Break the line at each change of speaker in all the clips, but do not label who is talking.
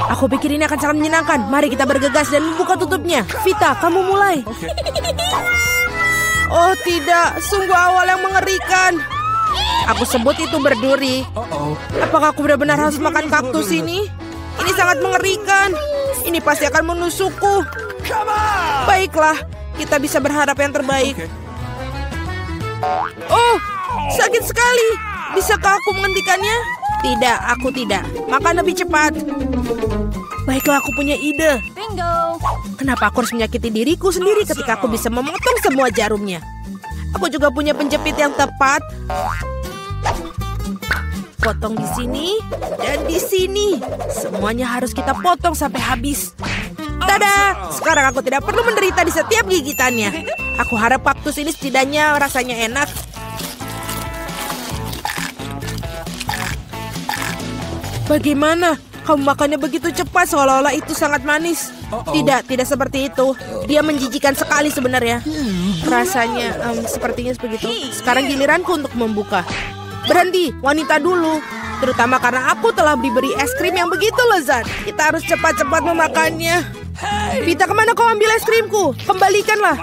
Aku pikir ini akan sangat menyenangkan. Mari kita bergegas dan membuka tutupnya. Vita, kamu mulai. Oh tidak, sungguh awal yang mengerikan. Aku sebut itu berduri. Apakah aku benar-benar harus makan kaktus ini? Ini sangat mengerikan. Ini pasti akan menusukku. Baiklah, kita bisa berharap yang terbaik. Oh, sakit sekali. Bisakah aku menghentikannya? Tidak, aku tidak. Makan lebih cepat. Baiklah, aku punya ide.
Bingo.
Kenapa aku harus menyakiti diriku sendiri ketika aku bisa memotong semua jarumnya? Aku juga punya penjepit yang tepat. Potong di sini dan di sini. Semuanya harus kita potong sampai habis. Tada! Sekarang aku tidak perlu menderita di setiap gigitannya. Aku harap kaktus ini setidaknya rasanya enak. Bagaimana? Kamu makannya begitu cepat seolah-olah itu sangat manis. Tidak seperti itu. Dia menjijikan sekali sebenarnya. Rasanya sepertinya begitu. Sekarang giliranku untuk membuka. Berhenti, wanita dulu. Terutama karena aku telah diberi es krim yang begitu lezat. Kita harus cepat-cepat memakannya. Vita, kemana kau ambil es krimku? Kembalikanlah.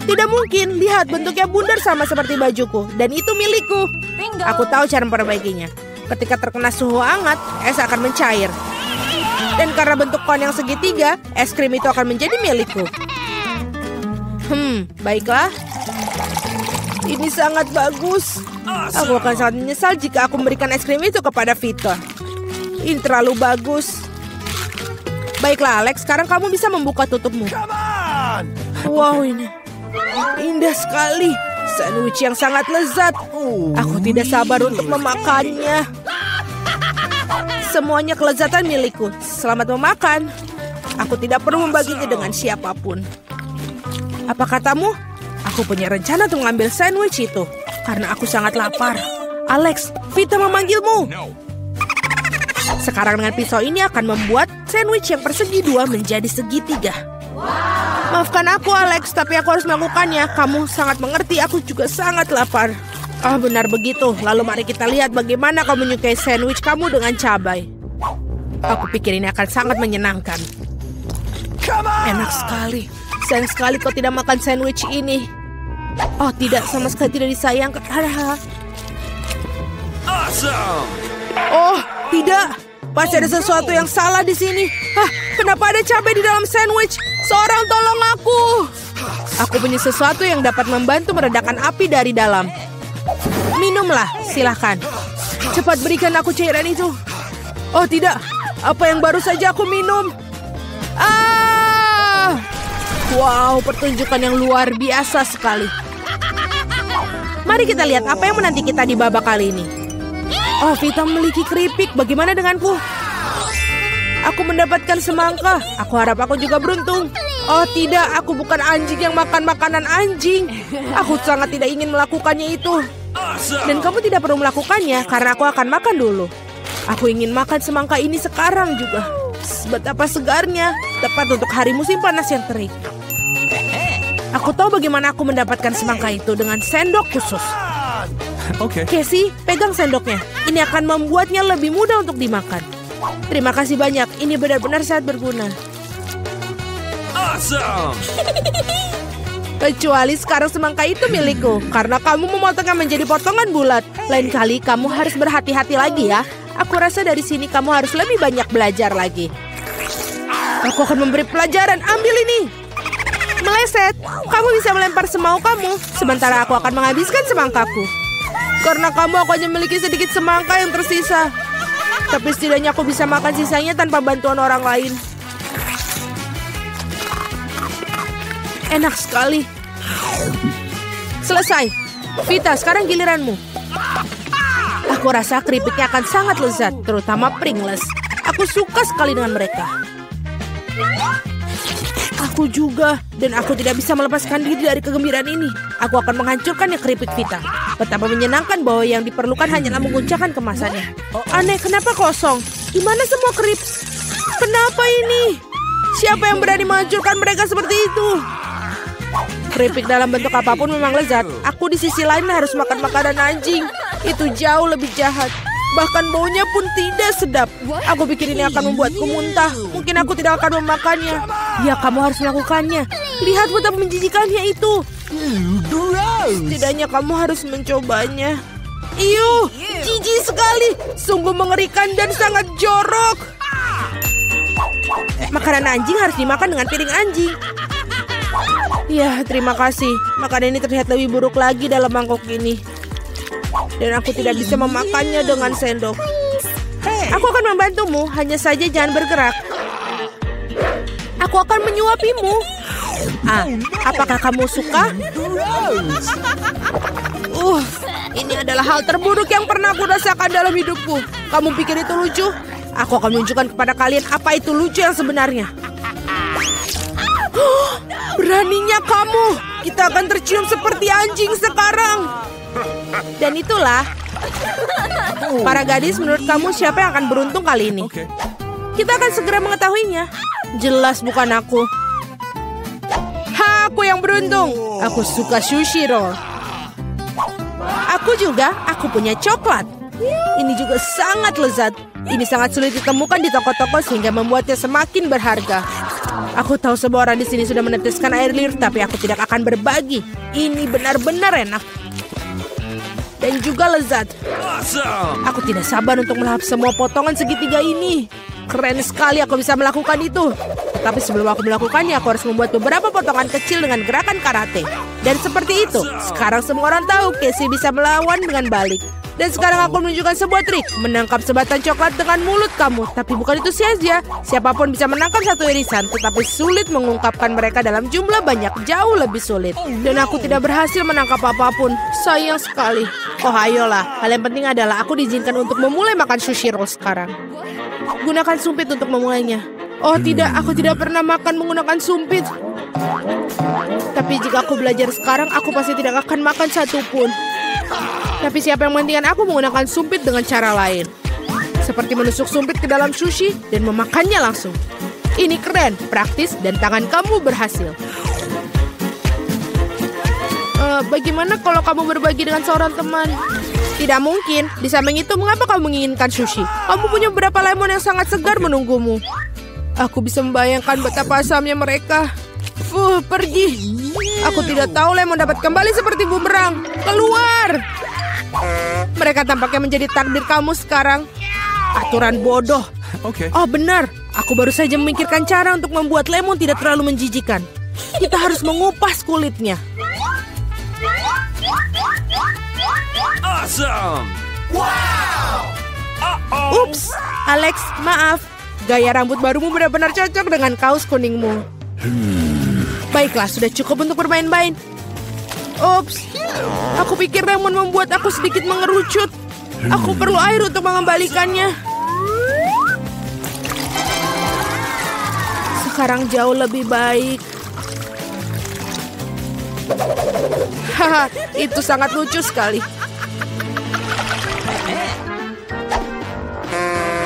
Tidak mungkin, lihat bentuknya bundar sama seperti bajuku. Dan itu milikku. Aku tahu cara memperbaikinya. Ketika terkena suhu hangat, es akan mencair. Dan karena bentuk kon yang segitiga, es krim itu akan menjadi milikku. Baiklah. Ini sangat bagus. Aku akan sangat menyesal jika aku memberikan es krim itu kepada Vita. Ini terlalu bagus. Baiklah, Alex. Sekarang kamu bisa membuka tutupmu. Wow, ini indah sekali. Sandwich yang sangat lezat. Aku tidak sabar untuk memakannya. Semuanya kelezatan milikku. Selamat memakan. Aku tidak perlu membaginya dengan siapapun. Apa katamu? Aku punya rencana untuk mengambil sandwich itu. Karena aku sangat lapar. Alex, Vita memanggilmu. Sekarang dengan pisau ini akan membuat sandwich yang persegi dua menjadi segitiga. Maafkan aku, Alex, tapi aku harus melakukannya. Kamu sangat mengerti, aku juga sangat lapar. Benar begitu. Lalu mari kita lihat bagaimana kau menyukai sandwich kamu dengan cabai. Aku pikir ini akan sangat menyenangkan. Enak sekali. Sayang sekali kau tidak makan sandwich ini. Oh tidak, sama sekali tidak disayangkan. Oh tidak, pasti ada sesuatu yang salah di sini. Kenapa ada cabai di dalam sandwich? Seorang tolong aku. Aku punya sesuatu yang dapat membantu meredakan api dari dalam. Minumlah, silahkan. Cepat berikan aku cairan itu. Oh tidak, apa yang baru saja aku minum? Wow, pertunjukan yang luar biasa sekali. Mari kita lihat apa yang menanti kita di babak kali ini. Oh, Vita memiliki keripik. Bagaimana denganku? Aku mendapatkan semangka. Aku harap aku juga beruntung. Oh tidak, aku bukan anjing yang makan makanan anjing. Aku sangat tidak ingin melakukannya itu. Dan kamu tidak perlu melakukannya karena aku akan makan dulu. Aku ingin makan semangka ini sekarang juga. Betapa segarnya. Tepat untuk hari musim panas yang terik. Aku tahu bagaimana aku mendapatkan semangka itu dengan sendok khusus. Casey, pegang sendoknya. Ini akan membuatnya lebih mudah untuk dimakan. Terima kasih banyak. Ini benar-benar sangat berguna. Kecuali sekarang semangka itu milikku. Karena kamu memotongnya menjadi potongan bulat. Lain kali kamu harus berhati-hati lagi ya. Aku rasa dari sini kamu harus lebih banyak belajar lagi. Aku akan memberi pelajaran. Ambil ini. Meleset. Kamu bisa melempar semau kamu. Sementara aku akan menghabiskan semangkaku. Karena kamu aku hanya memiliki sedikit semangka yang tersisa. Tapi setidaknya aku bisa makan sisanya tanpa bantuan orang lain. Enak sekali. Selesai. Vita, sekarang giliranmu. Aku rasa keripiknya akan sangat lezat, terutama Pringles. Aku suka sekali dengan mereka. Aku juga, dan aku tidak bisa melepaskan diri dari kegembiraan ini. Aku akan menghancurkannya keripik Vita. Betapa menyenangkan bahwa yang diperlukan hanyalah menguncangkan kemasannya. Aneh, kenapa kosong? Di mana semua krips? Kenapa ini? Siapa yang berani menghancurkan mereka seperti itu? Keripik dalam bentuk apapun memang lezat. Aku di sisi lain harus makan makanan anjing. Itu jauh lebih jahat. Bahkan baunya pun tidak sedap. Aku pikir ini akan membuatku muntah. Mungkin aku tidak akan memakannya. Ya, kamu harus melakukannya. Lihat betapa menjijikannya itu. Setidaknya kamu harus mencobanya. Iuh, jijik sekali. Sungguh mengerikan dan sangat jorok. Makanan anjing harus dimakan dengan piring anjing. Ya, terima kasih. Makanan ini terlihat lebih buruk lagi dalam mangkok ini. Dan aku tidak bisa memakannya dengan sendok. Aku akan membantumu, hanya saja jangan bergerak. Aku akan menyuapimu. Apakah kamu suka? Ini adalah hal terburuk yang pernah aku rasakan dalam hidupku. Kamu pikir itu lucu? Aku akan menunjukkan kepada kalian apa itu lucu yang sebenarnya. Beraninya kamu. Kita akan tercium seperti anjing sekarang. Dan itulah. Para gadis, menurut kamu siapa yang akan beruntung kali ini? Kita akan segera mengetahuinya. Jelas bukan aku. Aku yang beruntung. Aku suka sushi roll. Aku juga. Aku punya coklat. Ini juga sangat lezat. Ini sangat sulit ditemukan di toko-toko sehingga membuatnya semakin berharga. Aku tahu semua orang di sini sudah meneteskan air liur, tapi aku tidak akan berbagi. Ini benar-benar enak. Dan juga lezat. Aku tidak sabar untuk melahap semua potongan segitiga ini. Keren sekali aku bisa melakukan itu. Tapi sebelum aku melakukannya, aku harus membuat beberapa potongan kecil dengan gerakan karate. Dan seperti itu, sekarang semua orang tahu Casey bisa melawan dengan balik. Dan sekarang aku menunjukkan sebuah trik. Menangkap sebatang coklat dengan mulut kamu. Tapi bukan itu saja. Siapapun bisa menangkap satu irisan. Tetapi sulit mengungkapkan mereka dalam jumlah banyak. Jauh lebih sulit. Dan aku tidak berhasil menangkap apapun. Sayang sekali. Oh ayolah. Hal yang penting adalah aku diizinkan untuk memulai makan sushi roll sekarang. Gunakan sumpit untuk memulainya. Oh tidak, aku tidak pernah makan menggunakan sumpit. Tapi jika aku belajar sekarang, aku pasti tidak akan makan satupun. Tapi siapa yang menghentikan aku menggunakan sumpit dengan cara lain. Seperti menusuk sumpit ke dalam sushi dan memakannya langsung. Ini keren, praktis, dan tangan kamu berhasil. Bagaimana kalau kamu berbagi dengan seorang teman? Tidak mungkin. Di samping itu, mengapa kamu menginginkan sushi? Kamu punya beberapa lemon yang sangat segar menunggumu. Aku bisa membayangkan betapa asamnya mereka. Pergi. Aku tidak tahu lemon dapat kembali seperti bumerang. Keluar. Mereka tampaknya menjadi takdir kamu sekarang. Aturan bodoh. Oh benar. Aku baru saja memikirkan cara untuk membuat lemon tidak terlalu menjijikan. Kita harus mengupas kulitnya.
Awesome! Wow!
Ups, Alex, maaf. Gaya rambut barumu benar-benar cocok dengan kaos kuningmu. Baiklah, sudah cukup untuk bermain-main. Ups, aku pikir lemon membuat aku sedikit mengerucut. Aku perlu air untuk mengembalikannya. Sekarang jauh lebih baik. Haha, itu sangat lucu sekali.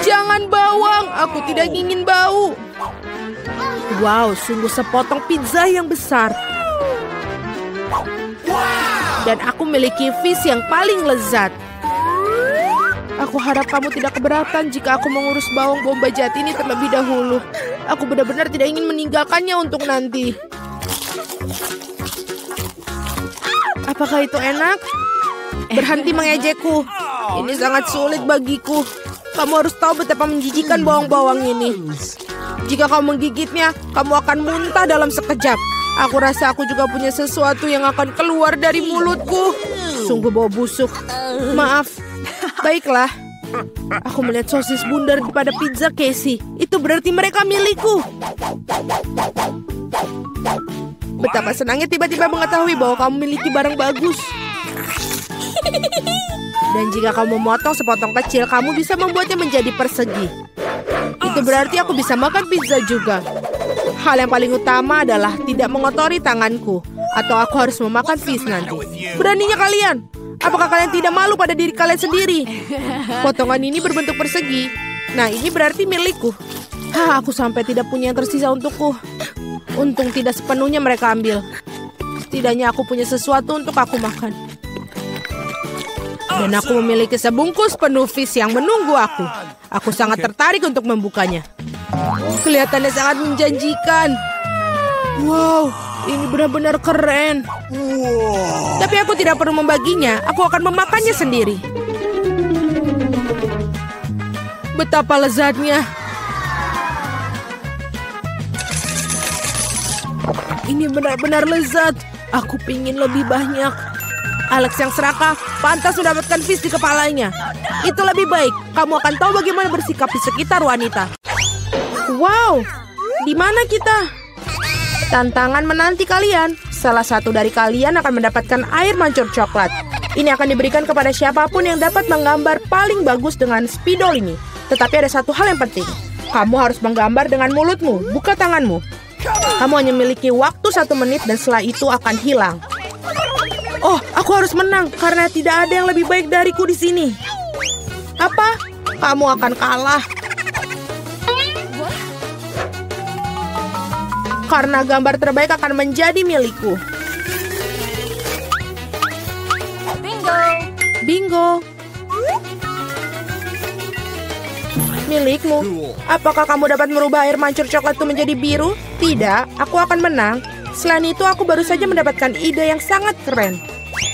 Jangan bawang, aku tidak ingin bau. Wow, sungguh sepotong pizza yang besar. Dan aku memiliki fish yang paling lezat. Aku harap kamu tidak keberatan jika aku mengurus bawang bombay jahat ini terlebih dahulu. Aku benar-benar tidak ingin meninggalkannya untuk nanti. Apakah itu enak? Berhenti mengejekku. Ini sangat sulit bagiku. Kamu harus tahu betapa menjijikan bawang-bawang ini. Jika kamu menggigitnya, kamu akan muntah dalam sekejap. Aku rasa aku juga punya sesuatu yang akan keluar dari mulutku. Sungguh bau busuk. Maaf. Baiklah. Aku melihat sosis bundar pada pizza Casey. Itu berarti mereka milikku. Betapa senangnya tiba-tiba mengetahui bahwa kamu memiliki barang bagus. Dan jika kamu memotong sepotong kecil, kamu bisa membuatnya menjadi persegi. Itu berarti aku bisa makan pizza juga. Hal yang paling utama adalah tidak mengotori tanganku. Atau aku harus memakan fish nanti. Beraninya kalian. Apakah kalian tidak malu pada diri kalian sendiri? Potongan ini berbentuk persegi. Nah, ini berarti milikku. Aku sampai tidak punya yang tersisa untukku. Untung tidak sepenuhnya mereka ambil. Setidaknya aku punya sesuatu untuk aku makan. Dan aku memiliki sebungkus penuh fish yang menunggu aku. Aku sangat tertarik untuk membukanya. Kelihatannya sangat menjanjikan. Wow, ini benar-benar keren. Tapi aku tidak perlu membaginya. Aku akan memakannya sendiri. Betapa lezatnya. Ini benar-benar lezat. Aku pingin lebih banyak. Alex yang serakah pantas mendapatkan fish di kepalanya. Itu lebih baik. Kamu akan tahu bagaimana bersikap di sekitar wanita. Wow, di mana kita? Tantangan menanti kalian. Salah satu dari kalian akan mendapatkan air mancur coklat. Ini akan diberikan kepada siapapun yang dapat menggambar paling bagus dengan spidol ini. Tetapi ada satu hal yang penting. Kamu harus menggambar dengan mulutmu, bukan tanganmu. Kamu hanya memiliki waktu 1 menit dan setelah itu akan hilang. Oh, aku harus menang karena tidak ada yang lebih baik dariku di sini. Apa? Kamu akan kalah. Karena gambar terbaik akan menjadi milikku.
Bingo.
Bingo. Milikmu. Apakah kamu dapat merubah air mancur coklat itu menjadi biru? Tidak, aku akan menang. Selain itu, aku baru saja mendapatkan ide yang sangat keren.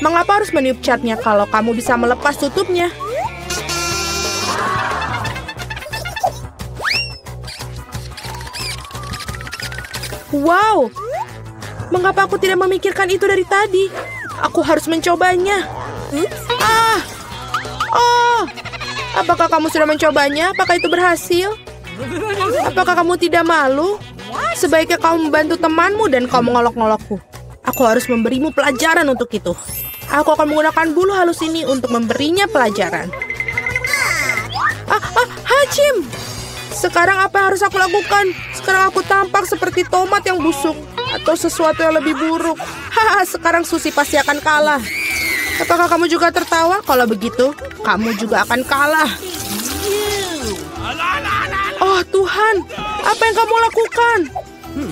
Mengapa harus meniup catnya kalau kamu bisa melepas tutupnya? Wow, mengapa aku tidak memikirkan itu dari tadi? Aku harus mencobanya. Oh, apakah kamu sudah mencobanya? Apakah itu berhasil? Apakah kamu tidak malu? Sebaiknya kamu membantu temanmu dan kamu mengolok-ngolokku. Aku harus memberimu pelajaran untuk itu. Aku akan menggunakan bulu halus ini untuk memberinya pelajaran. Hachim! Sekarang apa yang harus aku lakukan? Sekarang aku tampak seperti tomat yang busuk. Atau sesuatu yang lebih buruk. Sekarang Susi pasti akan kalah. Apakah kamu juga tertawa? Kalau begitu, kamu juga akan kalah. Oh Tuhan, apa yang kamu lakukan?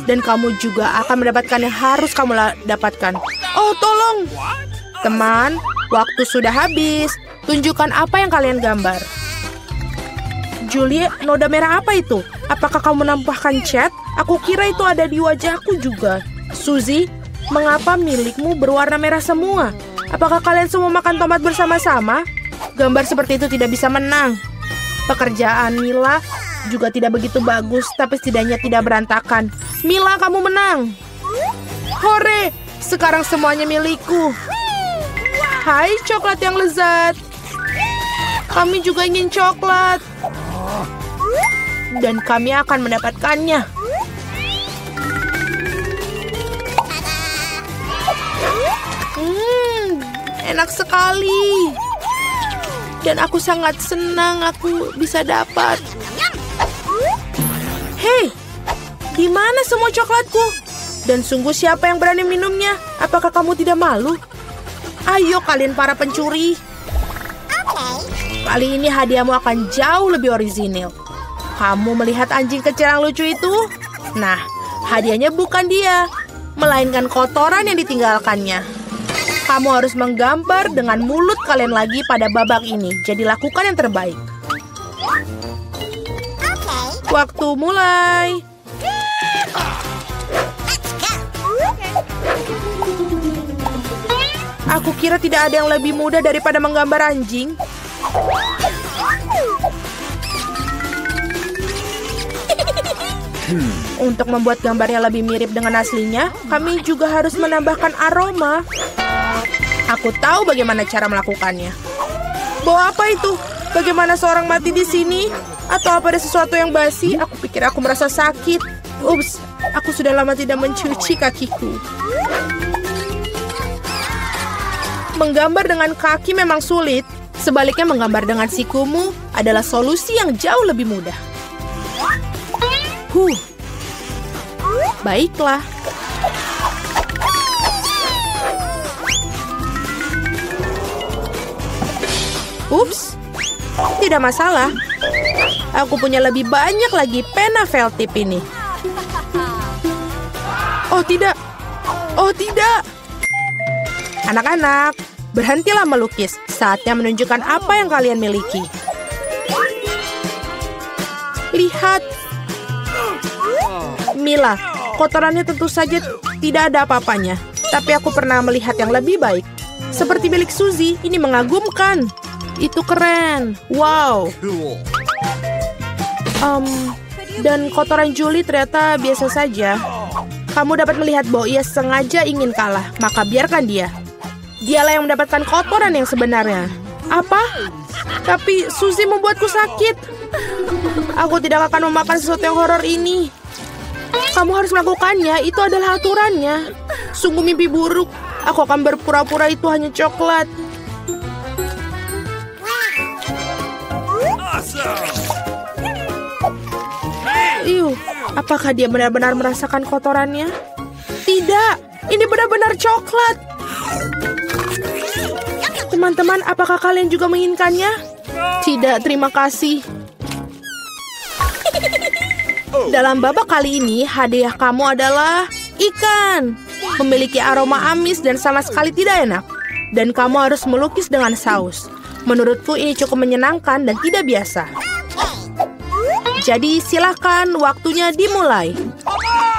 Dan kamu juga akan mendapatkan yang harus kamu dapatkan. Oh tolong. Teman, waktu sudah habis. Tunjukkan apa yang kalian gambar. Julie, noda merah apa itu? Apakah kamu menambahkan cat? Aku kira itu ada di wajahku juga. Suzy, mengapa milikmu berwarna merah semua? Apakah kalian semua makan tomat bersama-sama? Gambar seperti itu tidak bisa menang. Pekerjaan Mila juga tidak begitu bagus, tapi setidaknya tidak berantakan. Mila, kamu menang. Hore, sekarang semuanya milikku. Hai, coklat yang lezat. Kami juga ingin coklat. Dan kami akan mendapatkannya. Enak sekali. Dan aku sangat senang aku bisa dapat. Hei, di mana semua coklatku? Dan sungguh siapa yang berani minumnya? Apakah kamu tidak malu? Ayo kalian para pencuri. Kali ini hadiahmu akan jauh lebih orisinil. Kamu melihat anjing kecil yang lucu itu? Nah, hadiahnya bukan dia, melainkan kotoran yang ditinggalkannya. Kamu harus menggambar dengan mulut kalian lagi pada babak ini. Jadi lakukan yang terbaik. Waktu mulai. Aku kira tidak ada yang lebih mudah daripada menggambar anjing. Untuk membuat gambarnya lebih mirip dengan aslinya, kami juga harus menambahkan aroma. Aku tahu bagaimana cara melakukannya. Bau apa itu? Bagaimana seorang mati di sini? Atau apa ada sesuatu yang basi? Aku pikir aku merasa sakit. Ups, aku sudah lama tidak mencuci kakiku. Menggambar dengan kaki memang sulit. Sebaliknya menggambar dengan sikumu adalah solusi yang jauh lebih mudah. Baiklah. Ups, tidak masalah. Aku punya lebih banyak lagi pena felt tip ini. Oh tidak. Oh tidak. Anak-anak, Berhentilah melukis. Saatnya menunjukkan apa yang kalian miliki. Lihat. Mila, kotorannya tentu saja tidak ada apa-apanya. Tapi aku pernah melihat yang lebih baik. Seperti milik Suzy, ini mengagumkan. Itu keren. Wow. Dan kotoran Julie ternyata biasa saja. Kamu dapat melihat bahwa ia sengaja ingin kalah, maka biarkan dia. Dialah yang mendapatkan kotoran yang sebenarnya. Apa? Tapi Suzy membuatku sakit. Aku tidak akan memakan sesuatu yang horor ini. Kamu harus melakukannya, itu adalah aturannya. Sungguh mimpi buruk. Aku akan berpura-pura itu hanya coklat. Apakah dia benar-benar merasakan kotorannya? Tidak, ini benar-benar coklat. Teman-teman, apakah kalian juga menginginkannya? Tidak, terima kasih. Dalam babak kali ini, hadiah kamu adalah ikan. Memiliki aroma amis dan sama sekali tidak enak. Dan kamu harus melukis dengan saus. Menurutku ini cukup menyenangkan dan tidak biasa. Jadi silakan, waktunya dimulai.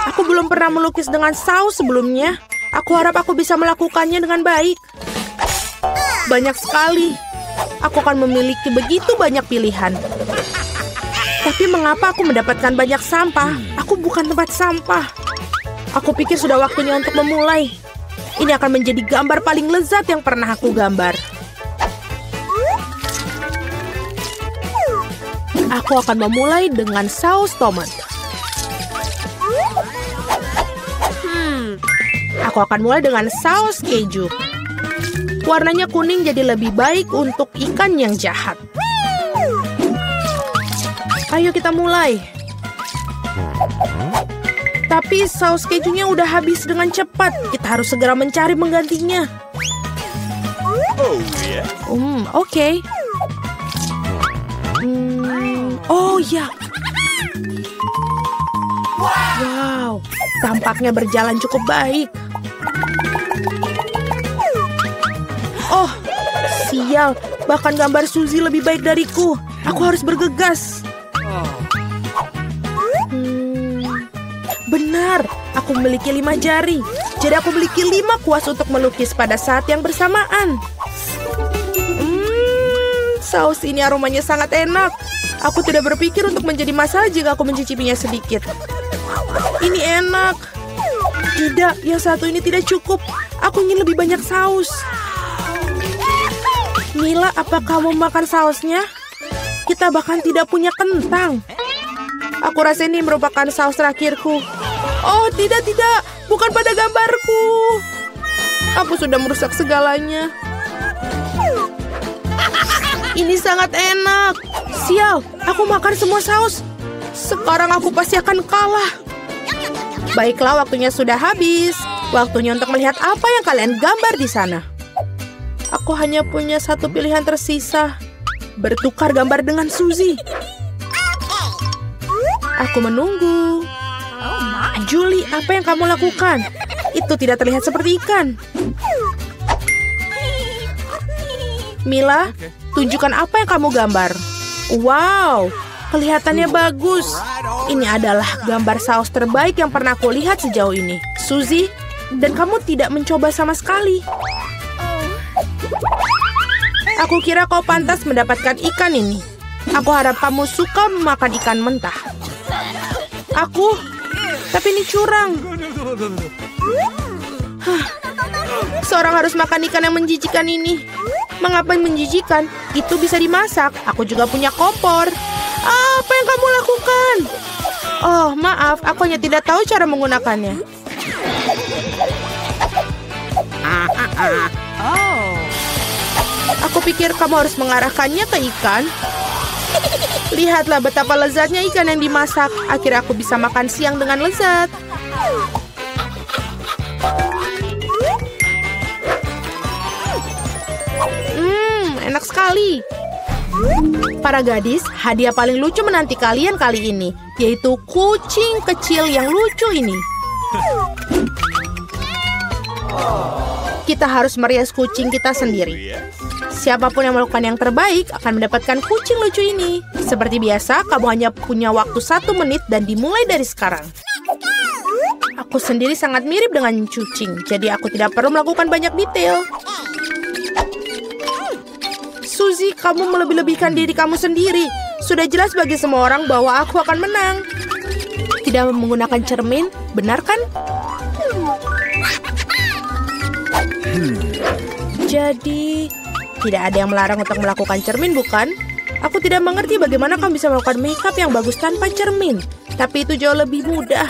Aku belum pernah melukis dengan saus sebelumnya. Aku harap aku bisa melakukannya dengan baik. Banyak sekali. Aku akan memiliki begitu banyak pilihan. Tapi mengapa aku mendapatkan banyak sampah? Aku bukan tempat sampah. Aku pikir sudah waktunya untuk memulai. Ini akan menjadi gambar paling lezat yang pernah aku gambar. Aku akan memulai dengan saus tomat. Aku akan mulai dengan saus keju. Warnanya kuning jadi lebih baik untuk ikan yang jahat. Ayo kita mulai. Tapi saus kejunya udah habis dengan cepat. Kita harus segera mencari penggantinya. Oke. Oh ya. Wow, tampaknya berjalan cukup baik. Oh, sial. Bahkan gambar Suzy lebih baik dariku. Aku harus bergegas. Benar, aku memiliki 5 jari. Jadi aku memiliki 5 kuas untuk melukis pada saat yang bersamaan. Saus ini aromanya sangat enak. Aku tidak berpikir untuk menjadi masalah jika aku mencicipinya sedikit. Ini enak. Tidak, yang satu ini tidak cukup. Aku ingin lebih banyak saus. Mila, apa kamu makan sausnya? Kita bahkan tidak punya kentang. Aku rasa ini merupakan saus terakhirku. Oh, tidak. Bukan pada gambarku. Aku sudah merusak segalanya. Ini sangat enak. Sial, aku makan semua saus. Sekarang aku pasti akan kalah. Baiklah, waktunya sudah habis. Waktunya untuk melihat apa yang kalian gambar di sana. Aku hanya punya satu pilihan tersisa. Bertukar gambar dengan Suzy. Aku menunggu. Julie, apa yang kamu lakukan? Itu tidak terlihat seperti ikan. Mila, tunjukkan apa yang kamu gambar. Wow, kelihatannya bagus. Ini adalah gambar saus terbaik yang pernah aku lihat sejauh ini. Suzy, dan kamu tidak mencoba sama sekali. Aku kira kau pantas mendapatkan ikan ini. Aku harap kamu suka memakan ikan mentah. Tapi ini curang. Seorang harus makan ikan yang menjijikan ini. Mengapa menjijikan? Itu bisa dimasak. Aku juga punya kompor. Apa yang kamu lakukan? Oh, maaf. Aku hanya tidak tahu cara menggunakannya. Aku pikir kamu harus mengarahkannya ke ikan. Lihatlah betapa lezatnya ikan yang dimasak. Akhirnya aku bisa makan siang dengan lezat. Enak sekali. Para gadis, hadiah paling lucu menanti kalian kali ini, yaitu kucing kecil yang lucu ini. Kita harus merias kucing kita sendiri. Siapapun yang melakukan yang terbaik akan mendapatkan kucing lucu ini. Seperti biasa, kamu hanya punya waktu 1 menit dan dimulai dari sekarang. Aku sendiri sangat mirip dengan kucing, jadi aku tidak perlu melakukan banyak detail. Suzy, kamu melebih-lebihkan diri kamu sendiri. Sudah jelas bagi semua orang bahwa aku akan menang. Tidak menggunakan cermin, benar kan? Jadi, tidak ada yang melarang untuk melakukan cermin, bukan? Aku tidak mengerti bagaimana kamu bisa melakukan makeup yang bagus tanpa cermin. Tapi itu jauh lebih mudah.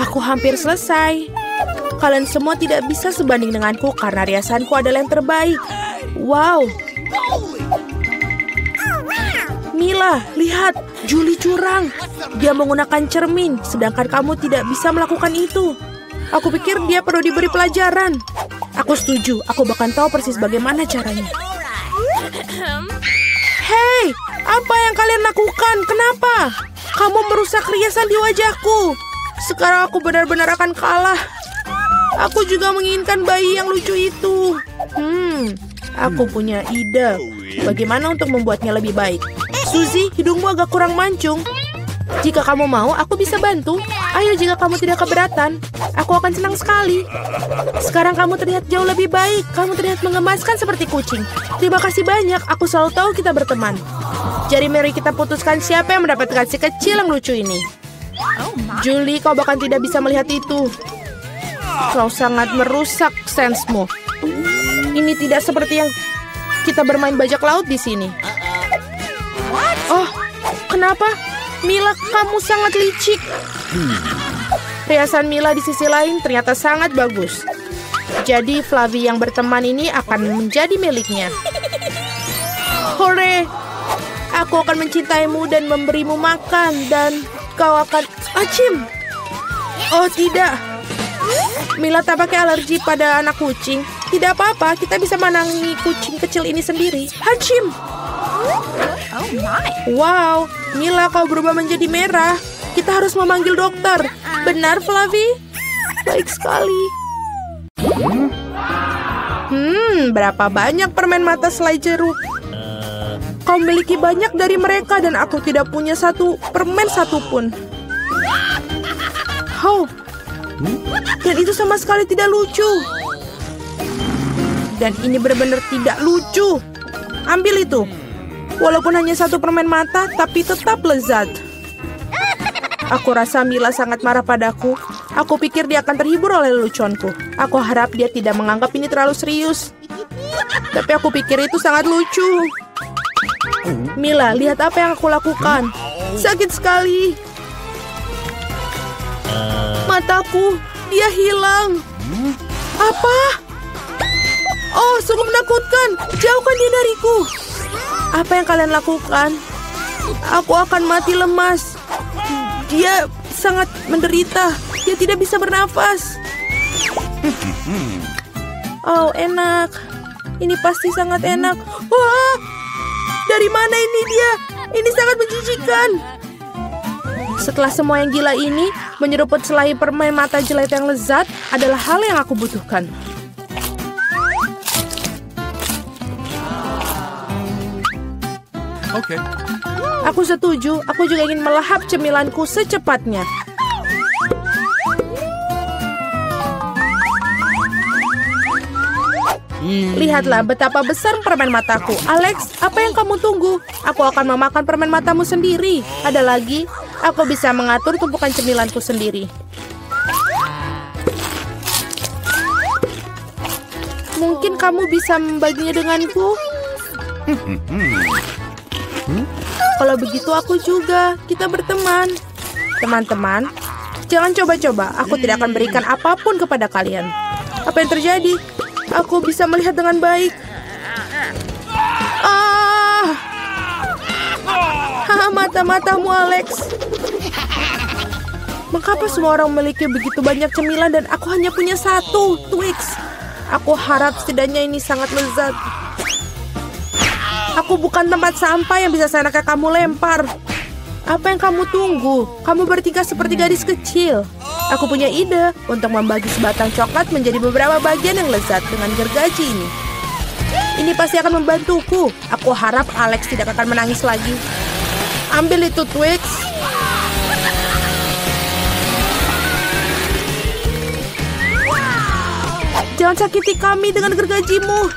Aku hampir selesai. Kalian semua tidak bisa sebanding denganku karena riasanku adalah yang terbaik. Wow. Mila, lihat. Julie curang. Dia menggunakan cermin, sedangkan kamu tidak bisa melakukan itu. Aku pikir dia perlu diberi pelajaran. Aku setuju. Aku bahkan tahu persis bagaimana caranya. Hei, apa yang kalian lakukan? Kenapa? Kamu merusak riasan di wajahku. Sekarang aku benar-benar akan kalah. Aku juga menginginkan bayi yang lucu itu. Aku punya ide. Bagaimana untuk membuatnya lebih baik? Suzy, hidungmu agak kurang mancung. Jika kamu mau, aku bisa bantu. Ayo, jika kamu tidak keberatan, aku akan senang sekali. Sekarang kamu terlihat jauh lebih baik. Kamu terlihat mengemaskan seperti kucing. Terima kasih banyak. Aku selalu tahu kita berteman. Jadi mari kita putuskan siapa yang mendapatkan si kecil yang lucu ini. Julie, kau bahkan tidak bisa melihat itu. Kau sangat merusak sensemu. Ini tidak seperti yang kita bermain bajak laut di sini. Oh, kenapa? Mila, kamu sangat licik. Riasan Mila di sisi lain ternyata sangat bagus. Jadi Flavie yang berteman ini akan menjadi miliknya. Hore! Aku akan mencintaimu dan memberimu makan. Dan kau akan... Acim! Oh, tidak. Mila tampaknya alergi pada anak kucing. Tidak apa-apa, kita bisa menangani kucing kecil ini sendiri. Acim!
Oh my.
Wow, Mila, kau berubah menjadi merah. Kita harus memanggil dokter. Benar, Flavie? Baik sekali. Berapa banyak permen mata selai jeruk? Kau memiliki banyak dari mereka dan aku tidak punya satu permen satupun. Oh, dan itu sama sekali tidak lucu. Dan ini benar-benar tidak lucu. Ambil itu. Walaupun hanya satu permen mata, tapi tetap lezat. Aku rasa Mila sangat marah padaku. Aku pikir dia akan terhibur oleh leluconku. Aku harap dia tidak menganggap ini terlalu serius. Tapi aku pikir itu sangat lucu. Mila, lihat apa yang aku lakukan. Sakit sekali. Mataku, dia hilang. Apa? Oh, sungguh menakutkan. Jauhkan dia dariku. Apa yang kalian lakukan? Aku akan mati lemas. Dia sangat menderita. Dia tidak bisa bernafas. Oh, enak. Ini pasti sangat enak. Wah! Dari mana ini dia? Ini sangat menjijikan. Setelah semua yang gila ini, menyeruput selai permen mata jelek yang lezat adalah hal yang aku butuhkan.
Oke.
Aku setuju. Aku juga ingin melahap cemilanku secepatnya. Lihatlah betapa besar permen mataku. Alex, apa yang kamu tunggu? Aku akan memakan permen matamu sendiri. Ada lagi, aku bisa mengatur tumpukan cemilanku sendiri. Mungkin kamu bisa membaginya denganku? Kalau begitu aku juga. Kita berteman. Teman-teman, jangan coba-coba. Aku tidak akan berikan apapun kepada kalian. Apa yang terjadi? Aku bisa melihat dengan baik. Mata-matamu, Alex. Mengapa semua orang memiliki begitu banyak cemilan dan aku hanya punya satu, Twix? Aku harap setidaknya ini sangat lezat. Aku bukan tempat sampah yang bisa seenaknya kamu lempar. Apa yang kamu tunggu? Kamu bertingkah seperti gadis kecil. Aku punya ide untuk membagi sebatang coklat menjadi beberapa bagian yang lezat dengan gergaji ini. Ini pasti akan membantuku. Aku harap Alex tidak akan menangis lagi. Ambil itu, Twix. Jangan sakiti kami dengan gergajimu.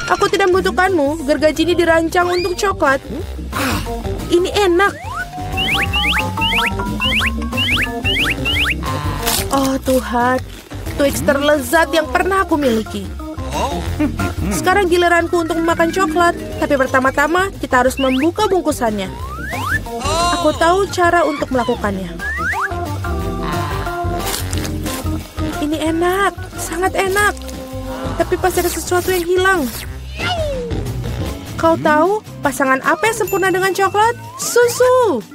Aku tidak membutuhkanmu. Gergaji ini dirancang untuk coklat. Ini enak. Oh Tuhan, Twix terlezat yang pernah aku miliki. Sekarang giliranku untuk memakan coklat. Tapi pertama-tama kita harus membuka bungkusannya. Aku tahu cara untuk melakukannya. Ini enak, sangat enak. Tapi pasti ada sesuatu yang hilang. Kau tahu pasangan apa yang sempurna dengan coklat? Susu.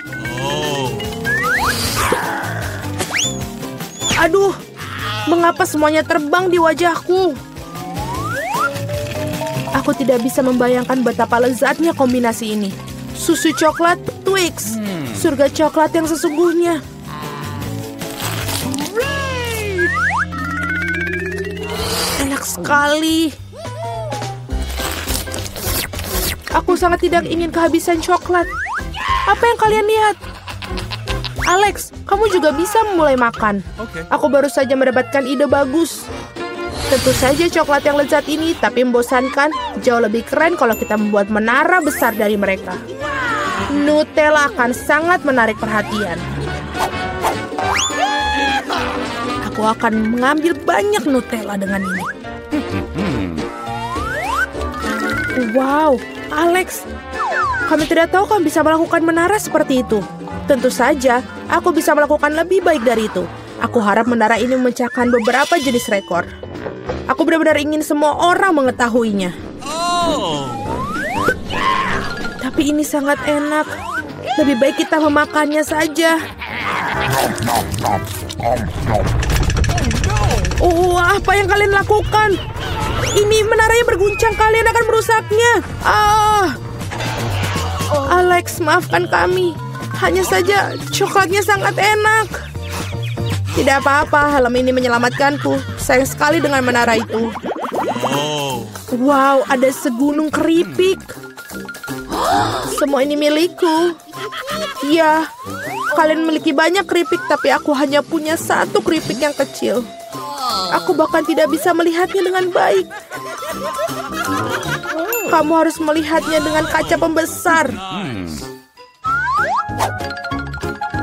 Aduh, mengapa semuanya terbang di wajahku? Aku tidak bisa membayangkan betapa lezatnya kombinasi ini. Susu coklat, Twix. Surga coklat yang sesungguhnya. Enak sekali. Aku sangat tidak ingin kehabisan coklat. Apa yang kalian lihat? Alex, kamu juga bisa mulai makan. Aku baru saja mendapatkan ide bagus. Tentu saja coklat yang lezat ini, tapi membosankan. Jauh lebih keren kalau kita membuat menara besar dari mereka. Nutella akan sangat menarik perhatian. Aku akan mengambil banyak Nutella dengan ini. Wow, Alex, kami tidak tahu kamu bisa melakukan menara seperti itu. Tentu saja, aku bisa melakukan lebih baik dari itu. Aku harap menara ini memecahkan beberapa jenis rekor. Aku benar-benar ingin semua orang mengetahuinya. Tapi ini sangat enak. Lebih baik kita memakannya saja. Oh, apa yang kalian lakukan? Ini menaranya berguncang, kalian akan merusaknya. Alex, maafkan kami. Hanya saja coklatnya sangat enak. Tidak apa-apa, helm ini menyelamatkanku. Sayang sekali dengan menara itu. Wow, ada segunung keripik. Semua ini milikku. Ya, kalian memiliki banyak keripik, tapi aku hanya punya satu keripik yang kecil. Aku bahkan tidak bisa melihatnya dengan baik. Kamu harus melihatnya dengan kaca pembesar.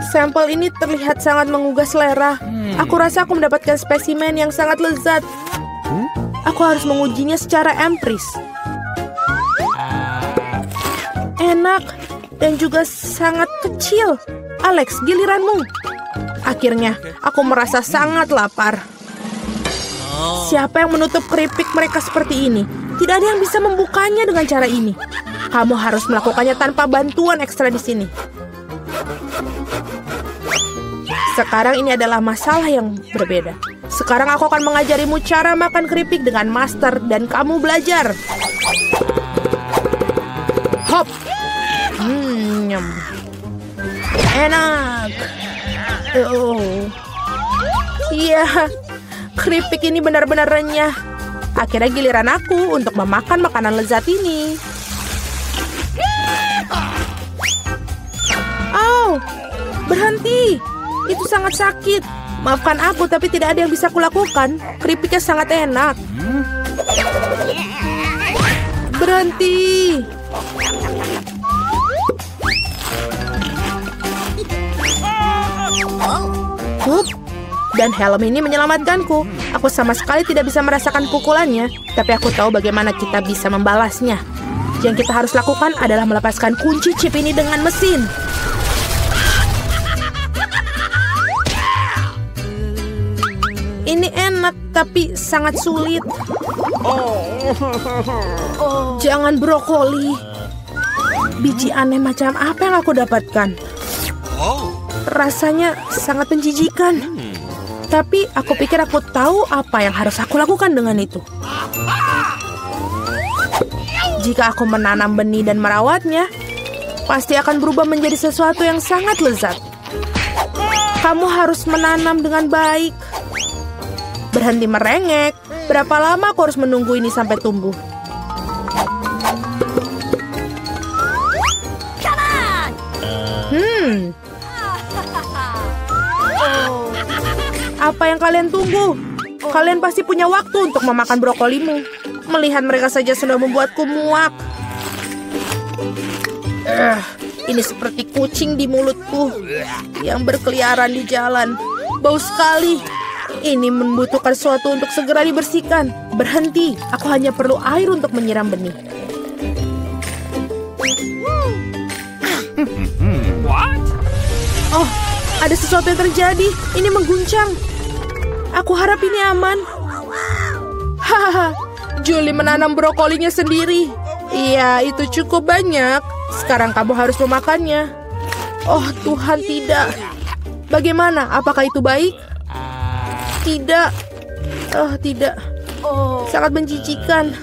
Sampel ini terlihat sangat menggugah selera. Aku rasa aku mendapatkan spesimen yang sangat lezat. Aku harus mengujinya secara empiris. Enak dan juga sangat kecil. Alex, giliranmu. Akhirnya, aku merasa sangat lapar. Siapa yang menutup keripik mereka seperti ini? Tidak ada yang bisa membukanya dengan cara ini. Kamu harus melakukannya tanpa bantuan ekstra di sini. Sekarang ini adalah masalah yang berbeda. Sekarang aku akan mengajarimu cara makan keripik dengan master dan kamu belajar. Hop. Nyam. Enak. Iya, keripik ini benar-benar renyah. Akhirnya giliran aku untuk memakan makanan lezat ini. Berhenti. Itu sangat sakit. Maafkan aku, tapi tidak ada yang bisa kulakukan. Keripiknya sangat enak. Berhenti. Dan helm ini menyelamatkanku. Aku sama sekali tidak bisa merasakan pukulannya, tapi aku tahu bagaimana kita bisa membalasnya. Yang kita harus lakukan adalah melepaskan kunci chip ini dengan mesin. Ini enak, tapi sangat sulit. Jangan brokoli. Biji aneh macam apa yang aku dapatkan? Rasanya sangat menjijikan. Tapi aku pikir aku tahu apa yang harus aku lakukan dengan itu. Jika aku menanam benih dan merawatnya, pasti akan berubah menjadi sesuatu yang sangat lezat. Kamu harus menanam dengan baik. Berhenti merengek. Berapa lama aku harus menunggu ini sampai tumbuh? Apa yang kalian tunggu? Kalian pasti punya waktu untuk memakan brokolimu. Melihat mereka saja sudah membuatku muak. Ini seperti kucing di mulutku yang berkeliaran di jalan. Bau sekali. Ini membutuhkan sesuatu untuk segera dibersihkan. Berhenti, aku hanya perlu air untuk menyiram benih.
What?
Oh, ada sesuatu yang terjadi. Ini mengguncang. Aku harap ini aman. Hahaha, Julie menanam brokolinya sendiri. Iya, itu cukup banyak. Sekarang kamu harus memakannya. Oh Tuhan, tidak. Bagaimana? Apakah itu baik? Tidak. Oh, tidak. Sangat menjijikan.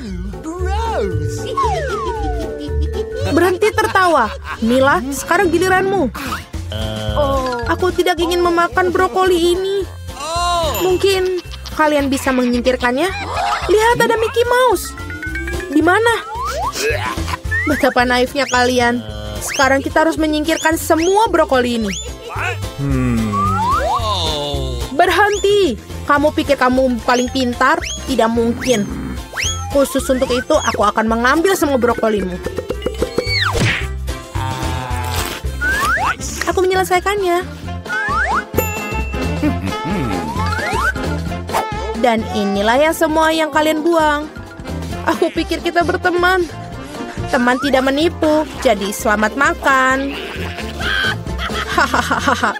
Berhenti tertawa. Mila, sekarang giliranmu. Aku tidak ingin memakan brokoli ini. Mungkin kalian bisa menyingkirkannya? Lihat, ada Mickey Mouse. Di mana? Betapa naifnya kalian. Sekarang kita harus menyingkirkan semua brokoli ini. Berhenti. Kamu pikir kamu paling pintar? Tidak mungkin. Khusus untuk itu, aku akan mengambil semua brokolimu. Aku menyelesaikannya. Dan inilah yang semua yang kalian buang. Aku pikir kita berteman. Teman tidak menipu, jadi selamat makan. Hahaha.